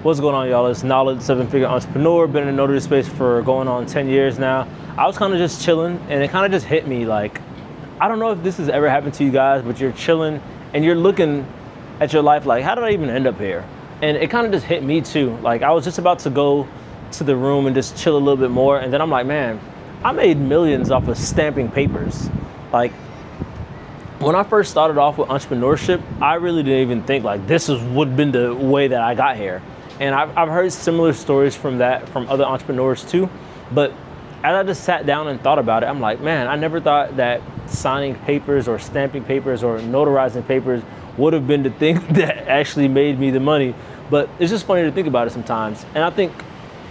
What's going on, y'all? It's Knowledge, seven-figure entrepreneur. Been in the notary space for going on 10 years now. I was kind of just chilling, and it kind of just hit me like, I don't know if this has ever happened to you guys, but you're chilling and you're looking at your life like, how did I even end up here? And it kind of just hit me too. Like, I was just about to go to the room and just chill a little bit more, and then I'm like, man, I made millions off of stamping papers. Like, when I first started off with entrepreneurship, I really didn't even think like this would have been the way that I got here. And I've heard similar stories from other entrepreneurs too. But as I just sat down and thought about it, I'm like, man, I never thought that signing papers or stamping papers or notarizing papers would have been the thing that actually made me the money. But it's just funny to think about it sometimes. And I think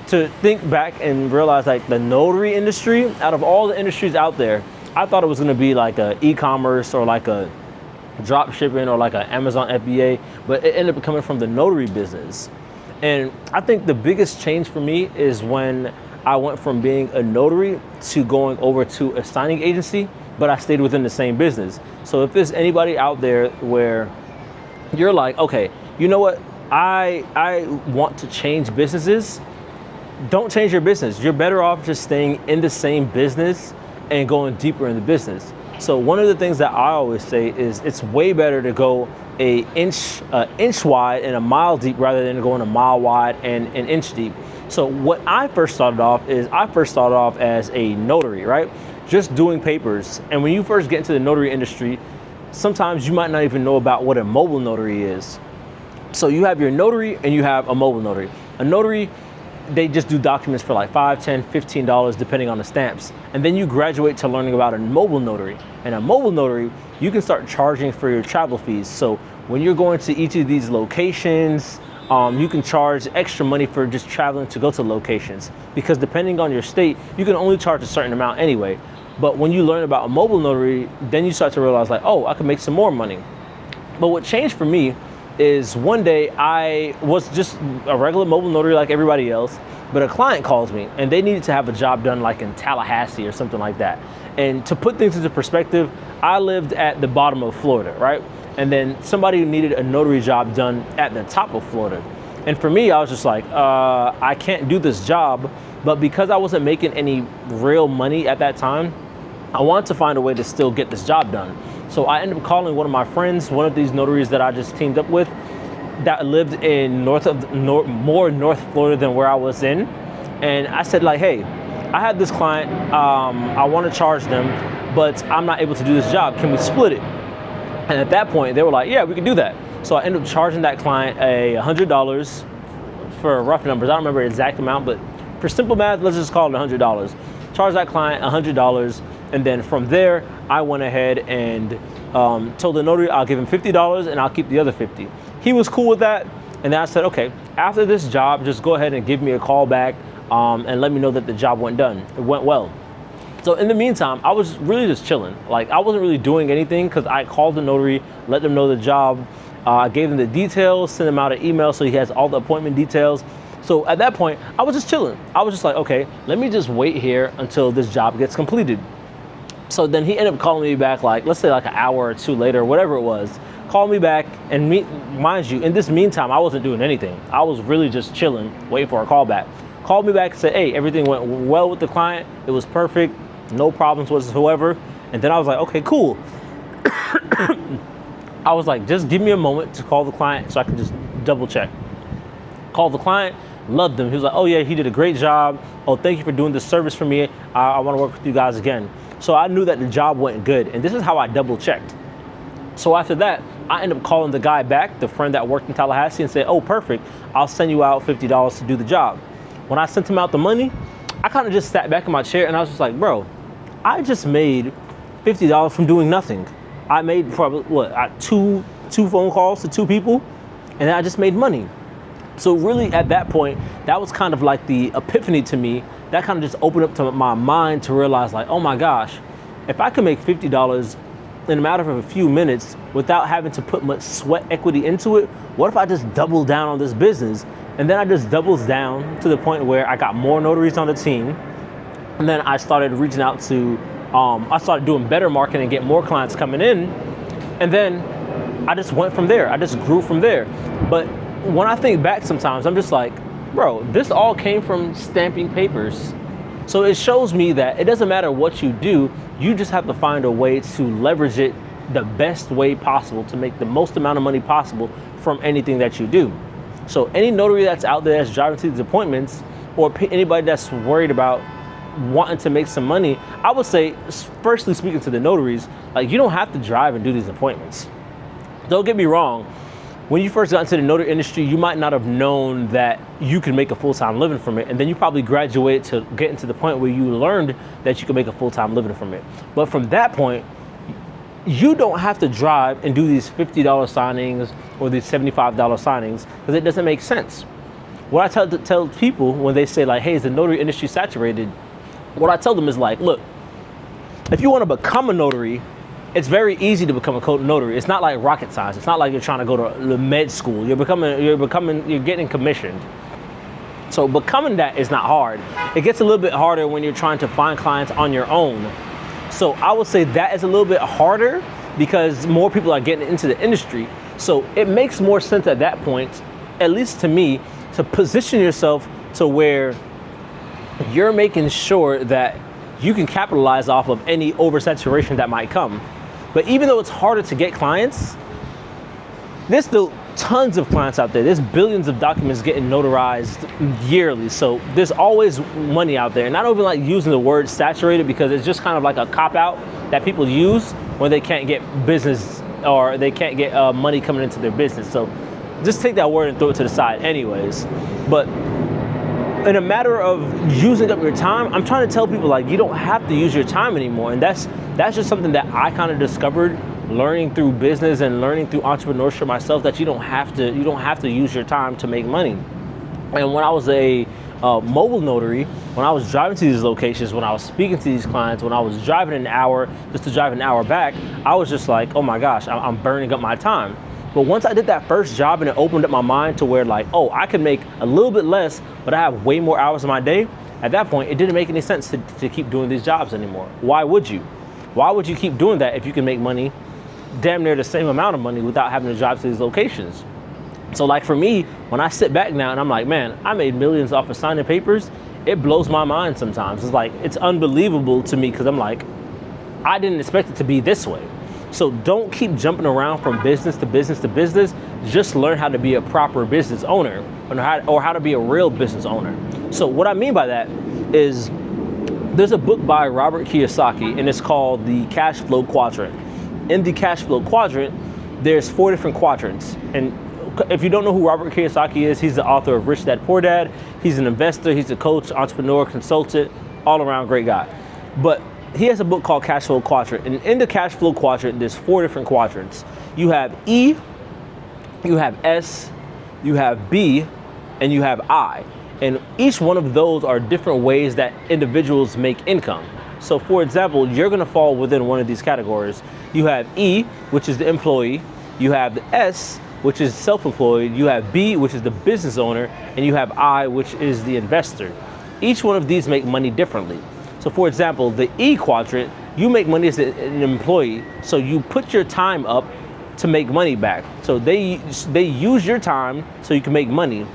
to think back and realize like the notary industry, out of all the industries out there, I thought it was gonna be like a e-commerce or like a drop shipping or like an Amazon FBA, but it ended up coming from the notary business. And I think the biggest change for me is when I went from being a notary to going over to a signing agency, but I stayed within the same business. So if there's anybody out there where you're like, okay, you know what, I want to change businesses, don't change your business. You're better off just staying in the same business and going deeper in the business. So one of the things that I always say is it's way better to go an inch wide and a mile deep rather than going a mile wide and an inch deep. So what I first started off as a notary, right? Just doing papers. And when you first get into the notary industry, sometimes you might not even know about what a mobile notary is. So you have your notary and you have a mobile notary. A notary, they just do documents for like $5, $10, $15 depending on the stamps. And then you graduate to learning about a mobile notary. And a mobile notary, you can start charging for your travel fees. So when you're going to each of these locations, you can charge extra money for just traveling to go to locations. Because depending on your state, you can only charge a certain amount anyway. But when you learn about a mobile notary, then you start to realize like, oh, I can make some more money. But what changed for me is one day I was just a regular mobile notary like everybody else, but a client calls me and they needed to have a job done like in Tallahassee or something like that. And to put things into perspective, I lived at the bottom of Florida, right? And then somebody needed a notary job done at the top of Florida. And for me, I was just like, I can't do this job. But because I wasn't making any real money at that time, I wanted to find a way to still get this job done. So I ended up calling one of my friends, one of these notaries that I just teamed up with, that lived in more North Florida than where I was in. And I said like, hey, I had this client, I want to charge them, but I'm not able to do this job. Can we split it? And at that point, they were like, yeah, we can do that. So I ended up charging that client $100 for rough numbers. I don't remember the exact amount, but for simple math, let's just call it $100. Charge that client $100. And then from there, I went ahead and told the notary I'll give him $50 and I'll keep the other 50. He was cool with that. And then I said, okay, after this job, just go ahead and give me a call back and let me know that the job went well. So in the meantime, I was really just chilling. Like, I wasn't really doing anything because I called the notary, let them know the job. I gave him the details, sent him out an email so he has all the appointment details. So at that point, I was just chilling. I was just like, okay, let me just wait here until this job gets completed. So then he ended up calling me back, like, let's say like an hour or two later, whatever it was. Called me back, and mind you, in this meantime, I wasn't doing anything. I was really just chilling, waiting for a call back. Called me back and said, hey, everything went well with the client. It was perfect, no problems whatsoever. And then I was like, okay, cool. I was like, just give me a moment to call the client so I can just double check. Called the client, loved him. He was like, oh yeah, he did a great job. Oh, thank you for doing this service for me. I want to work with you guys again. So I knew that the job went good. And this is how I double checked. So after that, I ended up calling the guy back, the friend that worked in Tallahassee, and said, oh, perfect. I'll send you out $50 to do the job. When I sent him out the money, I kind of just sat back in my chair and I was just like, bro, I just made $50 from doing nothing. I made probably, two phone calls to two people, and then I just made money. So really at that point, that was kind of like the epiphany to me. That kind of just opened up to my mind to realize like, oh my gosh, if I can make $50 in a matter of a few minutes without having to put much sweat equity into it, what if I just double down on this business? And then I just doubles down to the point where I got more notaries on the team. And then I started reaching out to, I started doing better marketing and get more clients coming in. And then I just went from there. I just grew from there. But when I think back sometimes, I'm just like, bro, this all came from stamping papers. So it shows me that it doesn't matter what you do, you just have to find a way to leverage it the best way possible to make the most amount of money possible from anything that you do. So any notary that's out there that's driving to these appointments, or anybody that's worried about wanting to make some money, I would say, firstly speaking to the notaries, like, you don't have to drive and do these appointments. Don't get me wrong. When you first got into the notary industry, you might not have known that you could make a full-time living from it. And then you probably graduated to getting to the point where you learned that you could make a full-time living from it. But from that point, you don't have to drive and do these $50 signings or these $75 signings, because it doesn't make sense. What I tell people when they say like, hey, is the notary industry saturated? What I tell them is like, look, if you want to become a notary, it's very easy to become a notary. It's not like rocket science. It's not like you're trying to go to the med school. You're getting commissioned. So becoming that is not hard. It gets a little bit harder when you're trying to find clients on your own. So I would say that is a little bit harder because more people are getting into the industry. So it makes more sense at that point, at least to me, to position yourself to where you're making sure that you can capitalize off of any oversaturation that might come. But even though it's harder to get clients, there's still tons of clients out there. There's billions of documents getting notarized yearly. So there's always money out there. And I don't even like using the word saturated because it's just kind of like a cop-out that people use when they can't get business or they can't get money coming into their business. So just take that word and throw it to the side anyways. But in a matter of using up your time, I'm trying to tell people like, you don't have to use your time anymore. And that's just something that I kind of discovered learning through business and learning through entrepreneurship myself, that you don't have to use your time to make money. And when I was a mobile notary, when I was driving to these locations, when I was speaking to these clients, when I was driving an hour just to drive an hour back, I was just like, oh my gosh, I'm burning up my time. But once I did that first job and it opened up my mind to where like, oh, I can make a little bit less, but I have way more hours in my day, at that point, it didn't make any sense to keep doing these jobs anymore. Why would you? Why would you keep doing that if you can make money, damn near the same amount of money, without having to drive to these locations? So like for me, when I sit back now and I'm like, man, I made millions off of signing papers, it blows my mind sometimes. It's like, it's unbelievable to me because I'm like, I didn't expect it to be this way. So don't keep jumping around from business to business to business. Just learn how to be a proper business owner or how to be a real business owner. So what I mean by that is there's a book by Robert Kiyosaki and it's called The Cash Flow Quadrant. In the cash flow quadrant, there's 4 different quadrants. And if you don't know who Robert Kiyosaki is, he's the author of Rich Dad Poor Dad. He's an investor, he's a coach, entrepreneur, consultant, all around great guy. But he has a book called Cash Flow Quadrant. And in the cash flow quadrant, there's 4 different quadrants. You have E, you have S, you have B, and you have I. And each one of those are different ways that individuals make income. So for example, you're gonna fall within one of these categories. You have E, which is the employee. You have the S, which is self-employed. You have B, which is the business owner. And you have I, which is the investor. Each one of these make money differently. So for example, the E quadrant, you make money as an employee. So you put your time up to make money back. So they use your time so you can make money.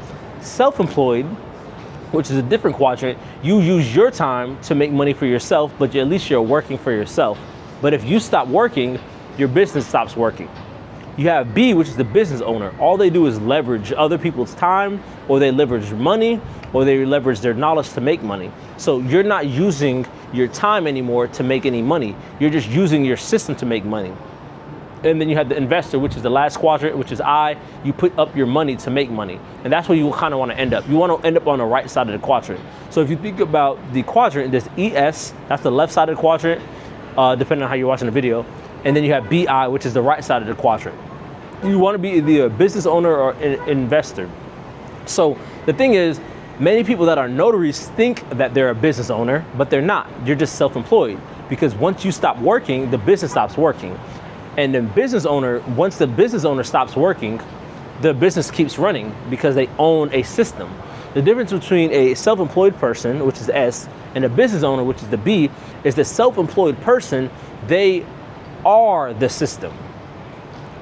Self-employed, which is a different quadrant, you use your time to make money for yourself, but at least you're working for yourself. But if you stop working, your business stops working. You have B, which is the business owner. All they do is leverage other people's time, or they leverage money, or they leverage their knowledge to make money. So you're not using your time anymore to make any money. You're just using your system to make money. And then you have the investor, which is the last quadrant, which is I. You put up your money to make money. And that's where you kind of want to end up. You want to end up on the right side of the quadrant. So if you think about the quadrant, there's ES, that's the left side of the quadrant, depending on how you're watching the video. And then you have BI, which is the right side of the quadrant. You want to be either a business owner or an investor. So the thing is, many people that are notaries think that they're a business owner, but they're not. You're just self-employed, because once you stop working, the business stops working. And then business owner, once the business owner stops working, the business keeps running because they own a system. The difference between a self-employed person, which is S, and a business owner, which is the B, is the self-employed person, they are the system.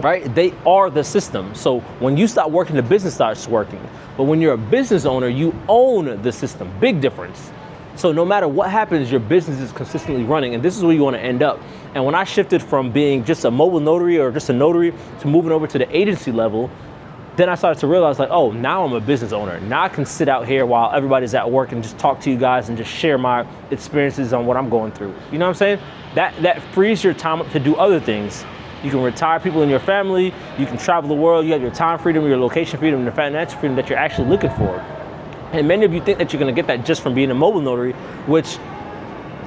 right? They are the system. So when you stop working, the business starts working. But when you're a business owner, you own the system. Big difference. So no matter what happens, your business is consistently running, and this is where you want to end up. And when I shifted from being just a mobile notary or just a notary to moving over to the agency level, then I started to realize, like, oh, now I'm a business owner. Now I can sit out here while everybody's at work and just talk to you guys and just share my experiences on what I'm going through. You know what I'm saying? That frees your time up to do other things. You can retire people in your family. You can travel the world. You have your time freedom, your location freedom, and the financial freedom that you're actually looking for. And many of you think that you're going to get that just from being a mobile notary, which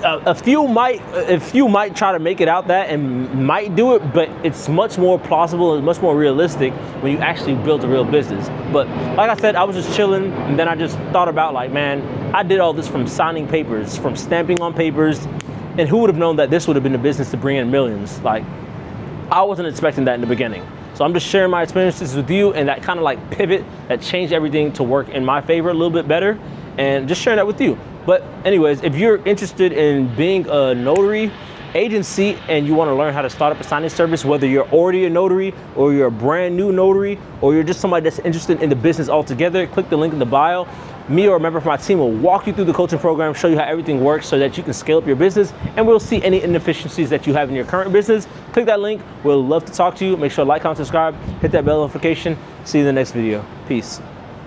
a few might try to make it out that and might do it, but it's much more plausible and much more realistic when you actually build a real business. But like I said, I was just chilling, and then I just thought about, like, man, I did all this from signing papers, from stamping on papers, and who would have known that this would have been a business to bring in millions? Like, I wasn't expecting that in the beginning. So I'm just sharing my experiences with you, and that kind of like pivot that changed everything to work in my favor a little bit better, and just sharing that with you. But anyways, if you're interested in being a notary agency and you want to learn how to start up a signing service, whether you're already a notary or you're a brand new notary or you're just somebody that's interested in the business altogether, click the link in the bio. Me or a member from my team will walk you through the coaching program, show you how everything works so that you can scale up your business, and we'll see any inefficiencies that you have in your current business. Click that link. We'll love to talk to you. Make sure to like, comment, subscribe, hit that bell notification. See you in the next video. Peace.